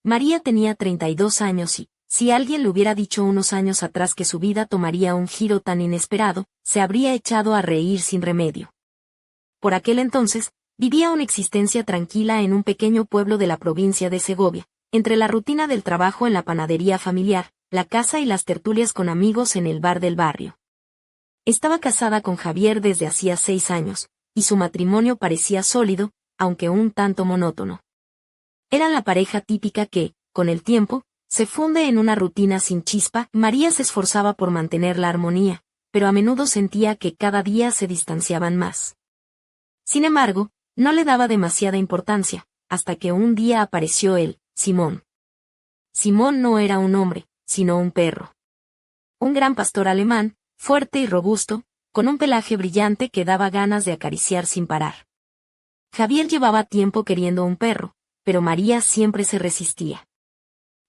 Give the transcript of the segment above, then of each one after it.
María tenía 32 años y, si alguien le hubiera dicho unos años atrás que su vida tomaría un giro tan inesperado, se habría echado a reír sin remedio. Por aquel entonces, vivía una existencia tranquila en un pequeño pueblo de la provincia de Segovia, entre la rutina del trabajo en la panadería familiar, la casa y las tertulias con amigos en el bar del barrio. Estaba casada con Javier desde hacía 6 años, y su matrimonio parecía sólido, aunque un tanto monótono. Eran la pareja típica que, con el tiempo, se funde en una rutina sin chispa. María se esforzaba por mantener la armonía, pero a menudo sentía que cada día se distanciaban más. Sin embargo, no le daba demasiada importancia, hasta que un día apareció él, Simón. Simón no era un hombre, sino un perro. Un gran pastor alemán, fuerte y robusto, con un pelaje brillante que daba ganas de acariciar sin parar. Javier llevaba tiempo queriendo un perro, pero María siempre se resistía.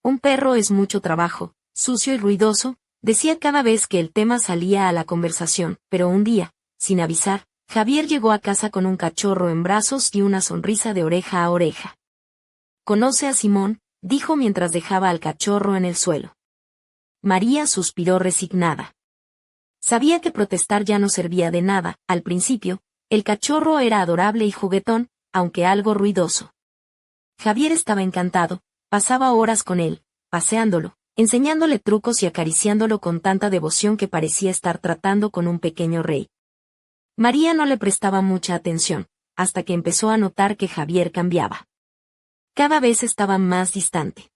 Un perro es mucho trabajo, sucio y ruidoso, decía cada vez que el tema salía a la conversación, pero un día, sin avisar, Javier llegó a casa con un cachorro en brazos y una sonrisa de oreja a oreja. «¿Conoce a Simón?», dijo mientras dejaba al cachorro en el suelo. María suspiró resignada. Sabía que protestar ya no servía de nada. Al principio, el cachorro era adorable y juguetón, aunque algo ruidoso. Javier estaba encantado, pasaba horas con él, paseándolo, enseñándole trucos y acariciándolo con tanta devoción que parecía estar tratando con un pequeño rey. María no le prestaba mucha atención, hasta que empezó a notar que Javier cambiaba. Cada vez estaba más distante.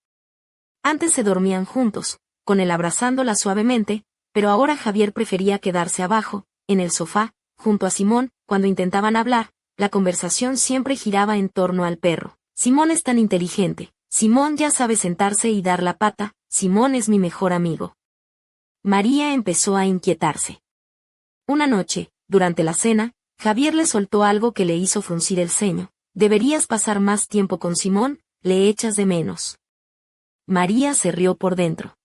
Antes se dormían juntos, con él abrazándola suavemente, pero ahora Javier prefería quedarse abajo, en el sofá, junto a Simón. Cuando intentaban hablar, la conversación siempre giraba en torno al perro. «Simón es tan inteligente, Simón ya sabe sentarse y dar la pata, Simón es mi mejor amigo». María empezó a inquietarse. Una noche, durante la cena, Javier le soltó algo que le hizo fruncir el ceño. «Deberías pasar más tiempo con Simón, le echas de menos». María se rió por dentro.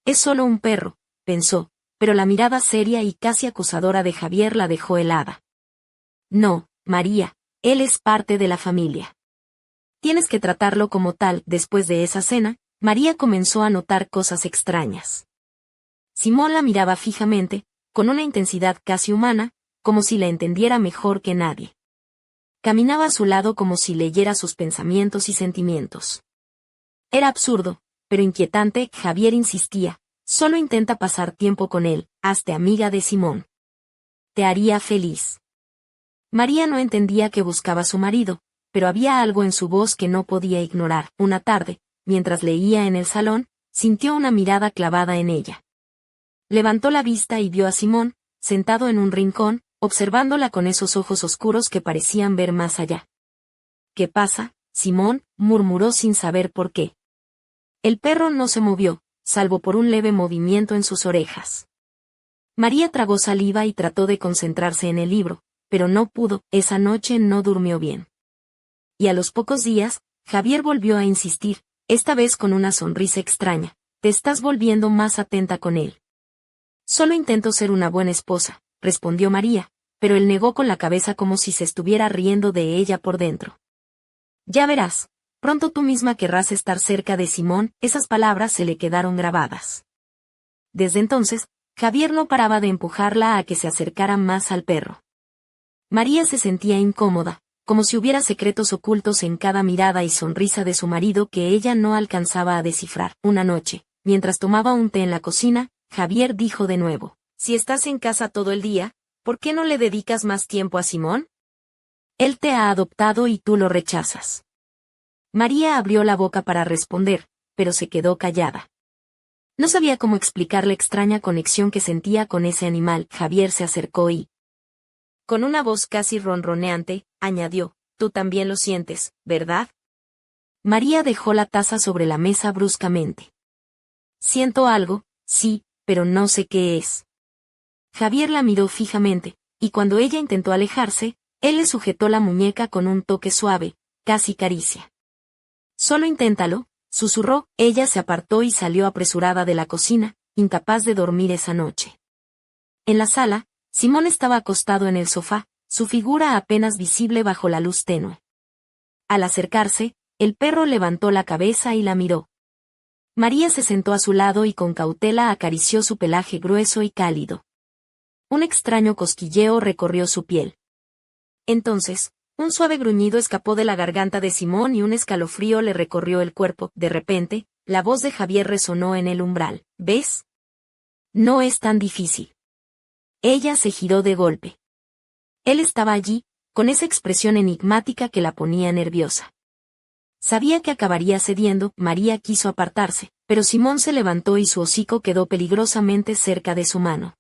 «Es solo un perro», pensó, pero la mirada seria y casi acusadora de Javier la dejó helada. «No, María, él es parte de la familia. Tienes que tratarlo como tal». Después de esa cena, María comenzó a notar cosas extrañas. Simón la miraba fijamente, con una intensidad casi humana, como si la entendiera mejor que nadie. Caminaba a su lado como si leyera sus pensamientos y sentimientos. Era absurdo, pero inquietante. Javier insistía: «Solo intenta pasar tiempo con él, hazte amiga de Simón. Te haría feliz». María no entendía qué buscaba su marido, pero había algo en su voz que no podía ignorar. Una tarde, mientras leía en el salón, sintió una mirada clavada en ella. Levantó la vista y vio a Simón, sentado en un rincón, observándola con esos ojos oscuros que parecían ver más allá. «¿Qué pasa, Simón?», murmuró sin saber por qué. El perro no se movió, salvo por un leve movimiento en sus orejas. María tragó saliva y trató de concentrarse en el libro, pero no pudo. Esa noche no durmió bien. Y a los pocos días, Javier volvió a insistir, esta vez con una sonrisa extraña: «Te estás volviendo más atenta con él». «Solo intento ser una buena esposa», respondió María, pero él negó con la cabeza como si se estuviera riendo de ella por dentro. «Ya verás, pronto tú misma querrás estar cerca de Simón». Esas palabras se le quedaron grabadas. Desde entonces, Javier no paraba de empujarla a que se acercara más al perro. María se sentía incómoda, como si hubiera secretos ocultos en cada mirada y sonrisa de su marido que ella no alcanzaba a descifrar. Una noche, mientras tomaba un té en la cocina, Javier dijo de nuevo: «Si estás en casa todo el día, ¿por qué no le dedicas más tiempo a Simón? Él te ha adoptado y tú lo rechazas». María abrió la boca para responder, pero se quedó callada. No sabía cómo explicar la extraña conexión que sentía con ese animal. Javier se acercó y, con una voz casi ronroneante, añadió: «Tú también lo sientes, ¿verdad?». María dejó la taza sobre la mesa bruscamente. «Siento algo, sí, pero no sé qué es». Javier la miró fijamente, y cuando ella intentó alejarse, él le sujetó la muñeca con un toque suave, casi caricia. «Solo inténtalo», susurró. Ella se apartó y salió apresurada de la cocina, incapaz de dormir esa noche. En la sala, Simón estaba acostado en el sofá, su figura apenas visible bajo la luz tenue. Al acercarse, El perro levantó la cabeza y la miró. María se sentó a su lado y con cautela acarició su pelaje grueso y cálido. Un extraño cosquilleo recorrió su piel. Entonces, un suave gruñido escapó de la garganta de Simón y un escalofrío le recorrió el cuerpo. De repente, la voz de Javier resonó en el umbral. ¿Ves? No es tan difícil. Ella se giró de golpe. Él estaba allí, con esa expresión enigmática que la ponía nerviosa. Sabía que acabaría cediendo. María quiso apartarse, pero Simón se levantó y su hocico quedó peligrosamente cerca de su mano.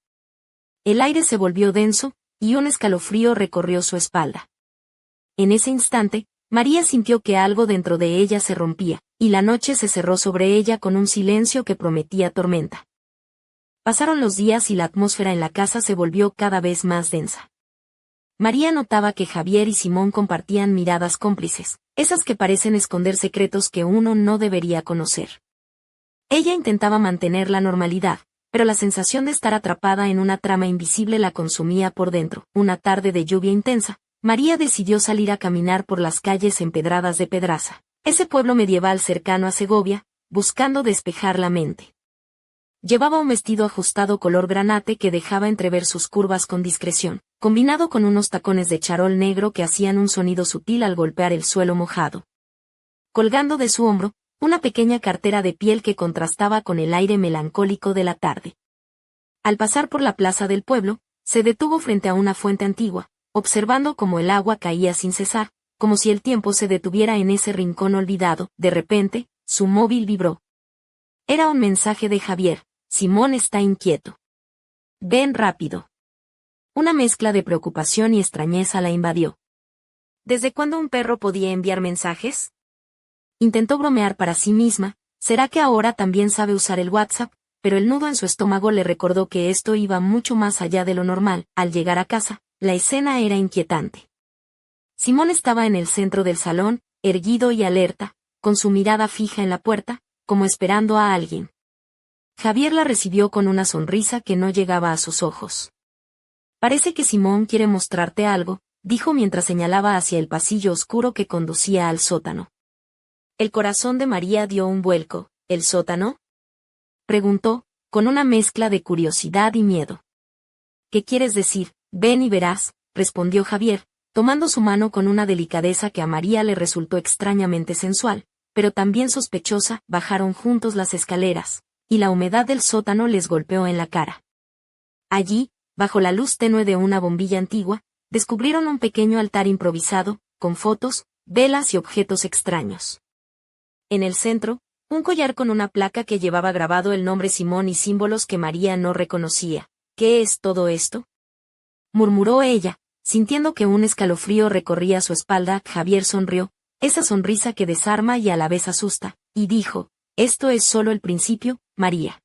El aire se volvió denso, y un escalofrío recorrió su espalda. En ese instante, María sintió que algo dentro de ella se rompía, y la noche se cerró sobre ella con un silencio que prometía tormenta. Pasaron los días y la atmósfera en la casa se volvió cada vez más densa. María notaba que Javier y Simón compartían miradas cómplices, esas que parecen esconder secretos que uno no debería conocer. Ella intentaba mantener la normalidad, pero la sensación de estar atrapada en una trama invisible la consumía por dentro. Una tarde de lluvia intensa, María decidió salir a caminar por las calles empedradas de Pedraza, ese pueblo medieval cercano a Segovia, buscando despejar la mente. Llevaba un vestido ajustado color granate que dejaba entrever sus curvas con discreción, combinado con unos tacones de charol negro que hacían un sonido sutil al golpear el suelo mojado. Colgando de su hombro, una pequeña cartera de piel que contrastaba con el aire melancólico de la tarde. Al pasar por la plaza del pueblo, se detuvo frente a una fuente antigua, observando cómo el agua caía sin cesar, como si el tiempo se detuviera en ese rincón olvidado. De repente, su móvil vibró. Era un mensaje de Javier. Simón está inquieto. Ven rápido. Una mezcla de preocupación y extrañeza la invadió. ¿Desde cuándo un perro podía enviar mensajes? Intentó bromear para sí misma. ¿Será que ahora también sabe usar el WhatsApp? Pero el nudo en su estómago le recordó que esto iba mucho más allá de lo normal. Al llegar a casa, la escena era inquietante. Simón estaba en el centro del salón, erguido y alerta, con su mirada fija en la puerta, como esperando a alguien. Javier la recibió con una sonrisa que no llegaba a sus ojos. Parece que Simón quiere mostrarte algo, dijo mientras señalaba hacia el pasillo oscuro que conducía al sótano. El corazón de María dio un vuelco. ¿El sótano?, preguntó, con una mezcla de curiosidad y miedo. ¿Qué quieres decir? Ven y verás, respondió Javier, tomando su mano con una delicadeza que a María le resultó extrañamente sensual, pero también sospechosa. Bajaron juntos las escaleras, y la humedad del sótano les golpeó en la cara. Allí, bajo la luz tenue de una bombilla antigua, descubrieron un pequeño altar improvisado, con fotos, velas y objetos extraños. En el centro, un collar con una placa que llevaba grabado el nombre Simón y símbolos que María no reconocía. ¿Qué es todo esto?, murmuró ella, sintiendo que un escalofrío recorría su espalda. Javier sonrió, esa sonrisa que desarma y a la vez asusta, y dijo: esto es solo el principio, María.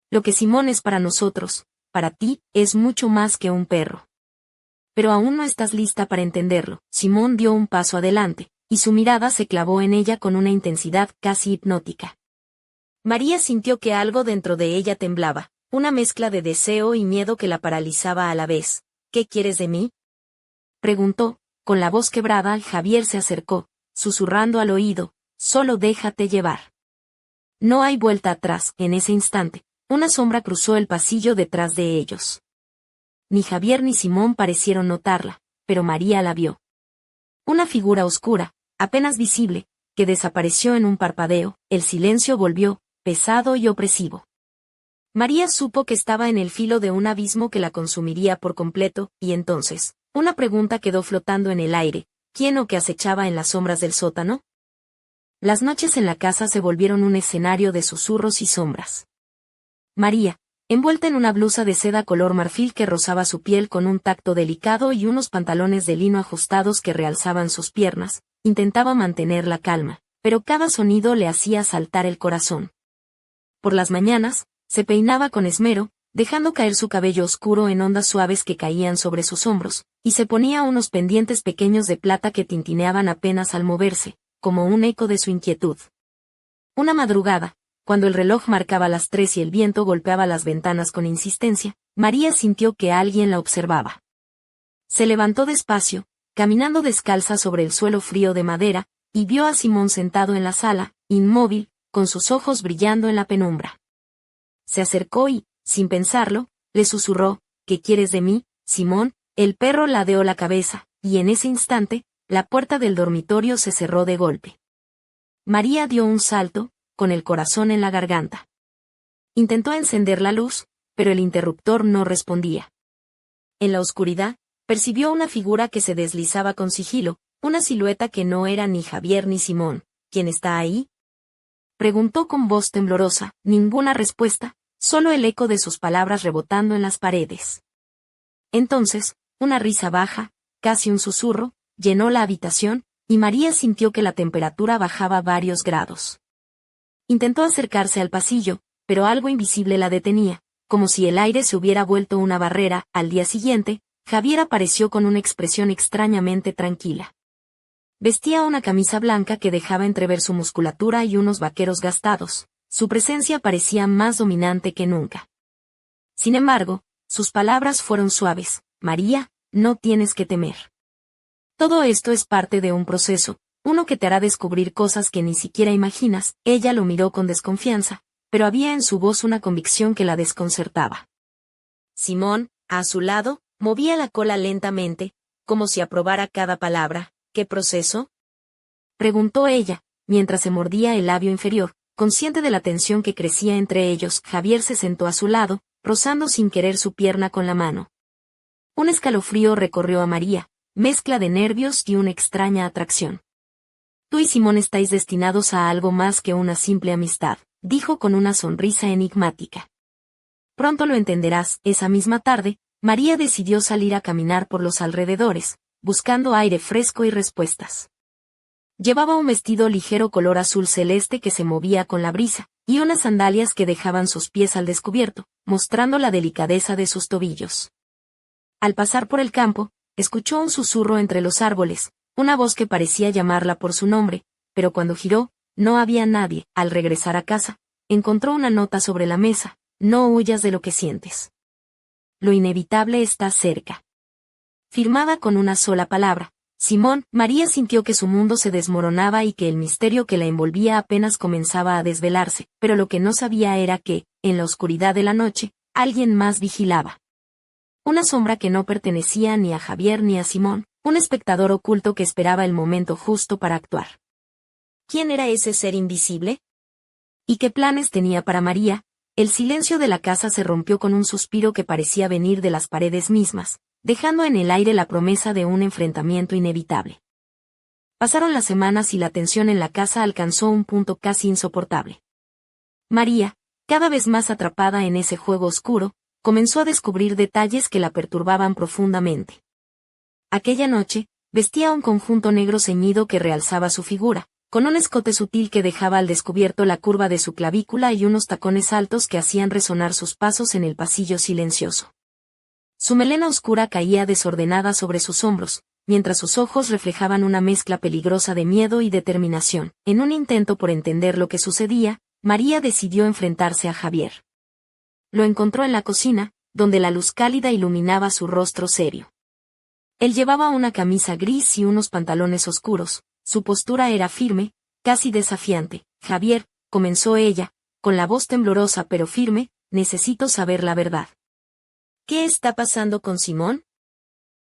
Lo que Simón es para nosotros, para ti, es mucho más que un perro. Pero aún no estás lista para entenderlo. Simón dio un paso adelante, y su mirada se clavó en ella con una intensidad casi hipnótica. María sintió que algo dentro de ella temblaba, una mezcla de deseo y miedo que la paralizaba a la vez. ¿Qué quieres de mí?, preguntó, con la voz quebrada. Javier se acercó, susurrando al oído: solo déjate llevar. No hay vuelta atrás. En ese instante, una sombra cruzó el pasillo detrás de ellos. Ni Javier ni Simón parecieron notarla, pero María la vio. Una figura oscura, apenas visible, que desapareció en un parpadeo. El silencio volvió, pesado y opresivo. María supo que estaba en el filo de un abismo que la consumiría por completo, y entonces, una pregunta quedó flotando en el aire: ¿quién o qué acechaba en las sombras del sótano? Las noches en la casa se volvieron un escenario de susurros y sombras. María, envuelta en una blusa de seda color marfil que rozaba su piel con un tacto delicado y unos pantalones de lino ajustados que realzaban sus piernas, intentaba mantener la calma, pero cada sonido le hacía saltar el corazón. Por las mañanas, se peinaba con esmero, dejando caer su cabello oscuro en ondas suaves que caían sobre sus hombros, y se ponía unos pendientes pequeños de plata que tintineaban apenas al moverse, como un eco de su inquietud. Una madrugada, cuando el reloj marcaba las 3 y el viento golpeaba las ventanas con insistencia, María sintió que alguien la observaba. Se levantó despacio, caminando descalza sobre el suelo frío de madera, y vio a Simón sentado en la sala, inmóvil, con sus ojos brillando en la penumbra. Se acercó y, sin pensarlo, le susurró: ¿Qué quieres de mí, Simón? El perro ladeó la cabeza, y en ese instante, la puerta del dormitorio se cerró de golpe. María dio un salto, con el corazón en la garganta. Intentó encender la luz, pero el interruptor no respondía. En la oscuridad, percibió una figura que se deslizaba con sigilo, una silueta que no era ni Javier ni Simón. ¿Quién está ahí?, preguntó con voz temblorosa. Ninguna respuesta, solo el eco de sus palabras rebotando en las paredes. Entonces, una risa baja, casi un susurro, llenó la habitación, y María sintió que la temperatura bajaba varios grados. Intentó acercarse al pasillo, pero algo invisible la detenía, como si el aire se hubiera vuelto una barrera. Al día siguiente, Javier apareció con una expresión extrañamente tranquila. Vestía una camisa blanca que dejaba entrever su musculatura y unos vaqueros gastados. Su presencia parecía más dominante que nunca. Sin embargo, sus palabras fueron suaves. María, no tienes que temer. Todo esto es parte de un proceso, uno que te hará descubrir cosas que ni siquiera imaginas. Ella lo miró con desconfianza, pero había en su voz una convicción que la desconcertaba. Simón, a su lado, movía la cola lentamente, como si aprobara cada palabra. ¿Qué proceso?, preguntó ella, mientras se mordía el labio inferior, consciente de la tensión que crecía entre ellos. Javier se sentó a su lado, rozando sin querer su pierna con la mano. Un escalofrío recorrió a María, mezcla de nervios y una extraña atracción. Tú y Simón estáis destinados a algo más que una simple amistad, dijo con una sonrisa enigmática. Pronto lo entenderás. Esa misma tarde, María decidió salir a caminar por los alrededores, buscando aire fresco y respuestas. Llevaba un vestido ligero color azul celeste que se movía con la brisa, y unas sandalias que dejaban sus pies al descubierto, mostrando la delicadeza de sus tobillos. Al pasar por el campo, escuchó un susurro entre los árboles, una voz que parecía llamarla por su nombre, pero cuando giró, no había nadie. Al regresar a casa, encontró una nota sobre la mesa: no huyas de lo que sientes. Lo inevitable está cerca. Firmada con una sola palabra, Simón. María sintió que su mundo se desmoronaba y que el misterio que la envolvía apenas comenzaba a desvelarse, pero lo que no sabía era que, en la oscuridad de la noche, alguien más vigilaba. Una sombra que no pertenecía ni a Javier ni a Simón, un espectador oculto que esperaba el momento justo para actuar. ¿Quién era ese ser invisible? ¿Y qué planes tenía para María? El silencio de la casa se rompió con un suspiro que parecía venir de las paredes mismas, dejando en el aire la promesa de un enfrentamiento inevitable. Pasaron las semanas y la tensión en la casa alcanzó un punto casi insoportable. María, cada vez más atrapada en ese juego oscuro, comenzó a descubrir detalles que la perturbaban profundamente. Aquella noche, vestía un conjunto negro ceñido que realzaba su figura, con un escote sutil que dejaba al descubierto la curva de su clavícula y unos tacones altos que hacían resonar sus pasos en el pasillo silencioso. Su melena oscura caía desordenada sobre sus hombros, mientras sus ojos reflejaban una mezcla peligrosa de miedo y determinación. En un intento por entender lo que sucedía, María decidió enfrentarse a Javier. Lo encontró en la cocina, donde la luz cálida iluminaba su rostro serio. Él llevaba una camisa gris y unos pantalones oscuros, su postura era firme, casi desafiante. Javier, comenzó ella, con la voz temblorosa pero firme, necesito saber la verdad. ¿Qué está pasando con Simón?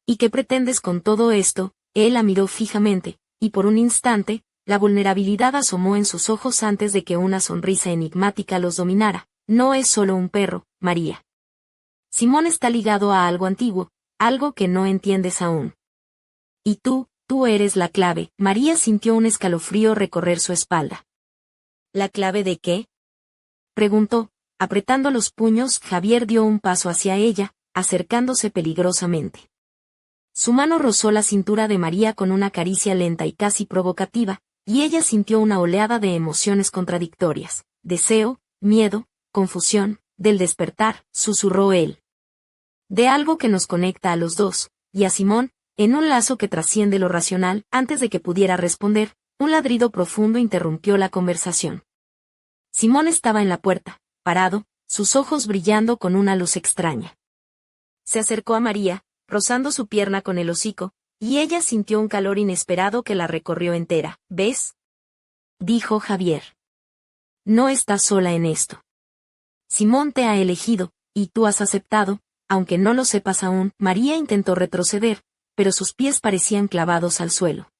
¿Y qué pretendes con todo esto? Él la miró fijamente, y por un instante, la vulnerabilidad asomó en sus ojos antes de que una sonrisa enigmática los dominara. No es solo un perro, María. Simón está ligado a algo antiguo, algo que no entiendes aún. Y tú eres la clave. María sintió un escalofrío recorrer su espalda. ¿La clave de qué?, preguntó, apretando los puños. Javier dio un paso hacia ella, acercándose peligrosamente. Su mano rozó la cintura de María con una caricia lenta y casi provocativa, y ella sintió una oleada de emociones contradictorias: deseo, miedo, confusión. Del despertar, susurró él. De algo que nos conecta a los dos, y a Simón, en un lazo que trasciende lo racional. Antes de que pudiera responder, un ladrido profundo interrumpió la conversación. Simón estaba en la puerta, parado, sus ojos brillando con una luz extraña. Se acercó a María, rozando su pierna con el hocico, y ella sintió un calor inesperado que la recorrió entera. ¿Ves?, dijo Javier. No estás sola en esto. Simón te ha elegido, y tú has aceptado, aunque no lo sepas aún. María intentó retroceder, pero sus pies parecían clavados al suelo.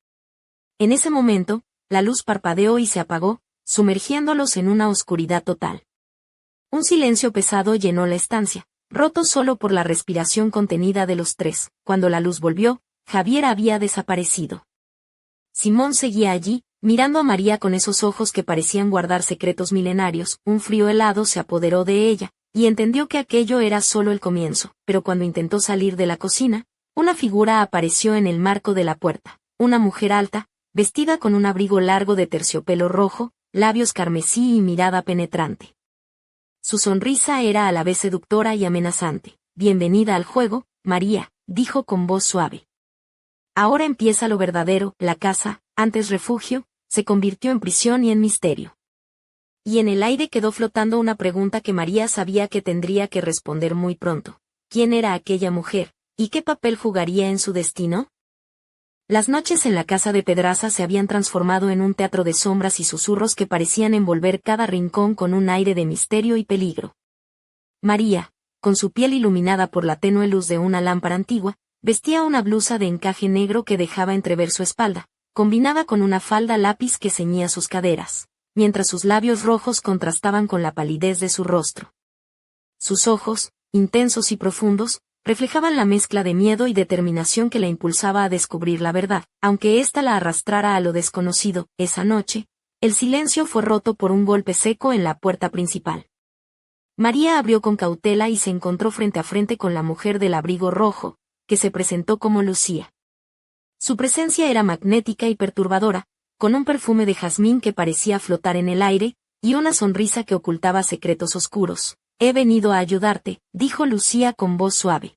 En ese momento, la luz parpadeó y se apagó, sumergiéndolos en una oscuridad total. Un silencio pesado llenó la estancia, roto solo por la respiración contenida de los tres. Cuando la luz volvió, Javier había desaparecido. Simón seguía allí, mirando a María con esos ojos que parecían guardar secretos milenarios. Un frío helado se apoderó de ella, y entendió que aquello era solo el comienzo. Pero cuando intentó salir de la cocina, una figura apareció en el marco de la puerta. Una mujer alta, vestida con un abrigo largo de terciopelo rojo, labios carmesí y mirada penetrante. Su sonrisa era a la vez seductora y amenazante. Bienvenida al juego, María, dijo con voz suave. Ahora empieza lo verdadero. La casa, antes refugio, se convirtió en prisión y en misterio. Y en el aire quedó flotando una pregunta que María sabía que tendría que responder muy pronto. ¿Quién era aquella mujer, y qué papel jugaría en su destino? Las noches en la casa de Pedraza se habían transformado en un teatro de sombras y susurros que parecían envolver cada rincón con un aire de misterio y peligro. María, con su piel iluminada por la tenue luz de una lámpara antigua, vestía una blusa de encaje negro que dejaba entrever su espalda, combinada con una falda lápiz que ceñía sus caderas, mientras sus labios rojos contrastaban con la palidez de su rostro. Sus ojos, intensos y profundos, reflejaban la mezcla de miedo y determinación que la impulsaba a descubrir la verdad, aunque ésta la arrastrara a lo desconocido. Esa noche, el silencio fue roto por un golpe seco en la puerta principal. María abrió con cautela y se encontró frente a frente con la mujer del abrigo rojo, que se presentó como Lucía. Su presencia era magnética y perturbadora, con un perfume de jazmín que parecía flotar en el aire, y una sonrisa que ocultaba secretos oscuros. He venido a ayudarte, dijo Lucía con voz suave.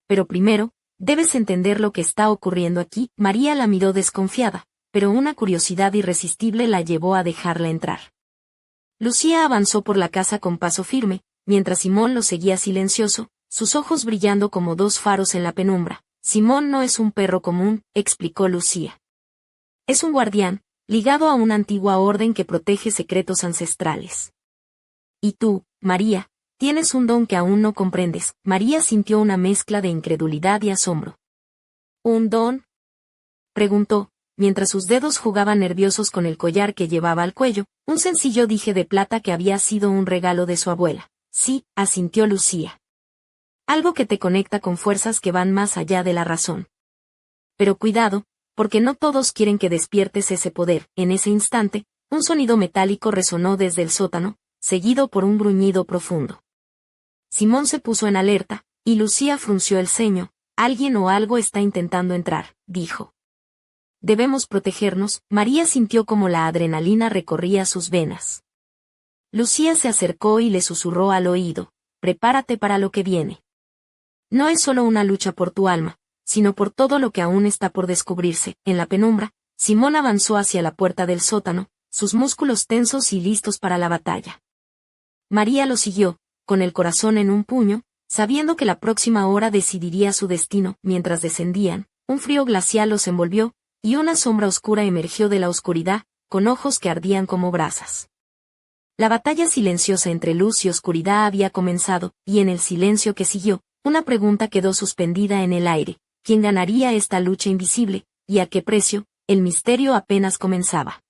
Pero primero, debes entender lo que está ocurriendo aquí. María la miró desconfiada, pero una curiosidad irresistible la llevó a dejarla entrar. Lucía avanzó por la casa con paso firme, mientras Simón lo seguía silencioso, sus ojos brillando como dos faros en la penumbra. Simón no es un perro común, explicó Lucía. Es un guardián, ligado a una antigua orden que protege secretos ancestrales. Y tú, María, tienes un don que aún no comprendes. María sintió una mezcla de incredulidad y asombro. ¿Un don?, preguntó, mientras sus dedos jugaban nerviosos con el collar que llevaba al cuello, un sencillo dije de plata que había sido un regalo de su abuela. Sí, asintió Lucía. Algo que te conecta con fuerzas que van más allá de la razón. Pero cuidado, porque no todos quieren que despiertes ese poder. En ese instante, un sonido metálico resonó desde el sótano, seguido por un gruñido profundo. Simón se puso en alerta, y Lucía frunció el ceño. Alguien o algo está intentando entrar, dijo. Debemos protegernos. María sintió como la adrenalina recorría sus venas. Lucía se acercó y le susurró al oído. Prepárate para lo que viene. No es solo una lucha por tu alma, sino por todo lo que aún está por descubrirse. En la penumbra, Simón avanzó hacia la puerta del sótano, sus músculos tensos y listos para la batalla. María lo siguió, con el corazón en un puño, sabiendo que la próxima hora decidiría su destino. Mientras descendían, un frío glacial los envolvió, y una sombra oscura emergió de la oscuridad, con ojos que ardían como brasas. La batalla silenciosa entre luz y oscuridad había comenzado, y en el silencio que siguió, una pregunta quedó suspendida en el aire. ¿Quién ganaría esta lucha invisible, y a qué precio? El misterio apenas comenzaba.